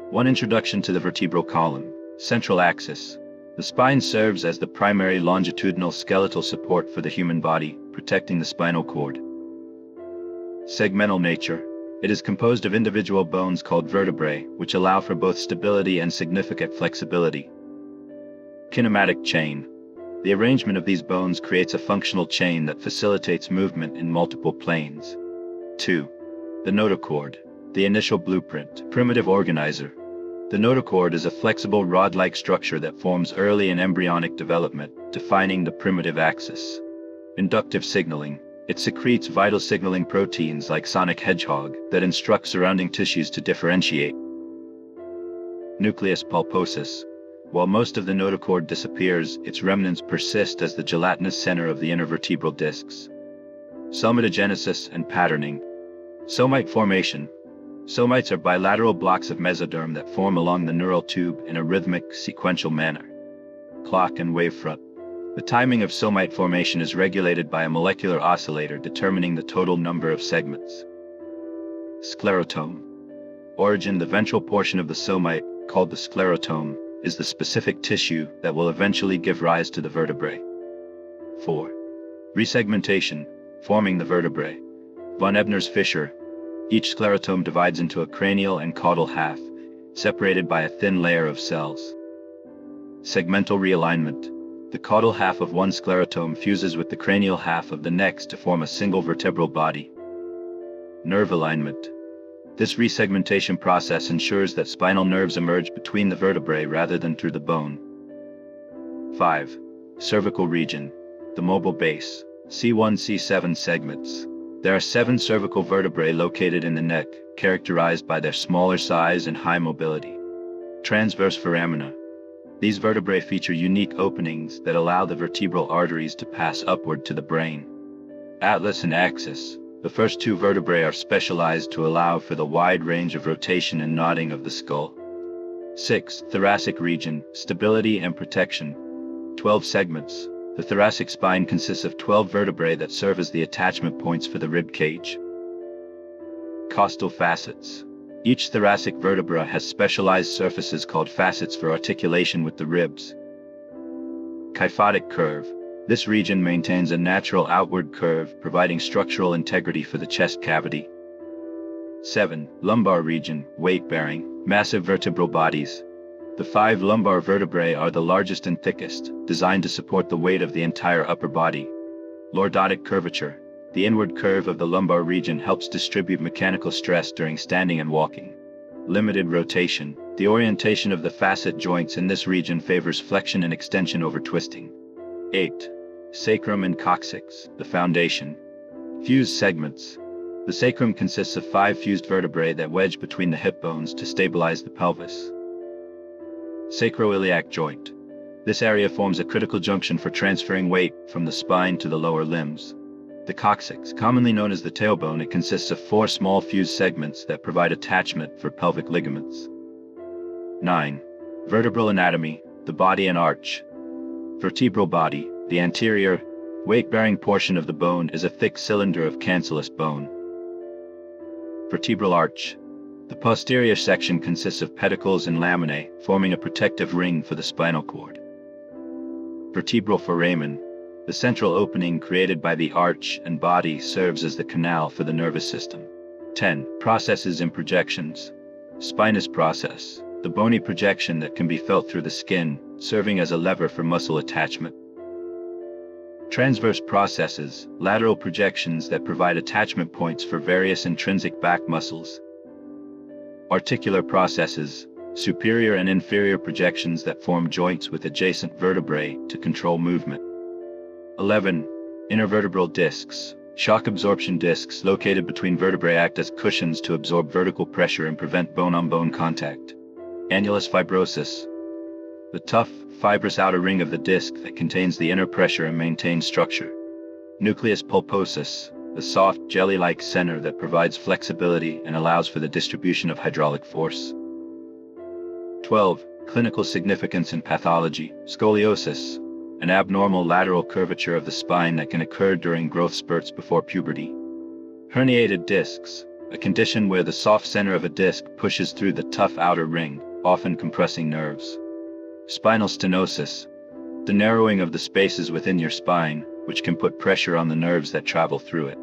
1. Introduction to the vertebral column. Central axis. The spine serves as the primary longitudinal skeletal support for the human body, protecting the spinal cord. Segmental nature. It is composed of individual bones called vertebrae, which allow for both stability and significant flexibility. Kinematic chain. The arrangement of these bones creates a functional chain that facilitates movement in multiple planes. 2. The notochord. The initial blueprint. Primitive organizer. The notochord is a flexible rod-like structure that forms early in embryonic development, defining the primitive axis. Inductive signaling. It secretes vital signaling proteins like sonic hedgehog that instruct surrounding tissues to differentiate. Nucleus pulposus. While most of the notochord disappears, its remnants persist as the gelatinous center of the intervertebral discs. Somatogenesis and patterning. Somite formation. Somites are bilateral blocks of mesoderm that form along the neural tube in a rhythmic, sequential manner. Clock and wavefront. The timing of somite formation is regulated by a molecular oscillator determining the total number of segments. Sclerotome. Origin. The ventral portion of the somite, called the sclerotome, is the specific tissue that will eventually give rise to the vertebrae. 4. Resegmentation. Forming the vertebrae. Von Ebner's fissure. Each sclerotome divides into a cranial and caudal half, separated by a thin layer of cells. Segmental realignment. The caudal half of one sclerotome fuses with the cranial half of the next to form a single vertebral body. Nerve alignment. This resegmentation process ensures that spinal nerves emerge between the vertebrae rather than through the bone. 5. Cervical region. The mobile base. C1-C7 segments. There are 7 cervical vertebrae located in the neck, characterized by their smaller size and high mobility. Transverse foramina. These vertebrae feature unique openings that allow the vertebral arteries to pass upward to the brain. Atlas and axis. The first 2 vertebrae are specialized to allow for the wide range of rotation and nodding of the skull. 6. Thoracic region. Stability and protection. 12 segments. The thoracic spine consists of 12 vertebrae that serve as the attachment points for the rib cage. Costal facets. Each thoracic vertebra has specialized surfaces called facets for articulation with the ribs. Kyphotic curve. This region maintains a natural outward curve, providing structural integrity for the chest cavity. 7. Lumbar region. Weight-bearing. Massive vertebral bodies. The 5 lumbar vertebrae are the largest and thickest, designed to support the weight of the entire upper body. Lordotic curvature. The inward curve of the lumbar region helps distribute mechanical stress during standing and walking. Limited rotation. The orientation of the facet joints in this region favors flexion and extension over twisting. 8. Sacrum and coccyx. The foundation. Fused segments. The sacrum consists of 5 fused vertebrae that wedge between the hip bones to stabilize the pelvis. Sacroiliac joint. This area forms a critical junction for transferring weight from the spine to the lower limbs. The coccyx, commonly known as the tailbone, it consists of 4 small fused segments that provide attachment for pelvic ligaments. 9. Vertebral anatomy. The body and arch. Vertebral body. The anterior, weight-bearing portion of the bone is a thick cylinder of cancellous bone. Vertebral arch. The posterior section consists of pedicles and laminae, forming a protective ring for the spinal cord. Vertebral foramen. The central opening created by the arch and body serves as the canal for the nervous system. 10. Processes and projections. Spinous process. The bony projection that can be felt through the skin, serving as a lever for muscle attachment. Transverse processes. Lateral projections that provide attachment points for various intrinsic back muscles. Articular processes. Superior and inferior projections that form joints with adjacent vertebrae to control movement. 11. Intervertebral discs. Shock absorption discs located between vertebrae act as cushions to absorb vertical pressure and prevent bone-on-bone contact. Annulus fibrosus. The tough, fibrous outer ring of the disc that contains the inner pressure and maintains structure. Nucleus pulposus. The soft, jelly-like center that provides flexibility and allows for the distribution of hydraulic force. 12. Clinical significance in pathology. Scoliosis. An abnormal lateral curvature of the spine that can occur during growth spurts before puberty. Herniated discs. a condition where the soft center of a disc pushes through the tough outer ring, often compressing nerves. Spinal stenosis, the narrowing of the spaces within your spine, which can put pressure on the nerves that travel through it.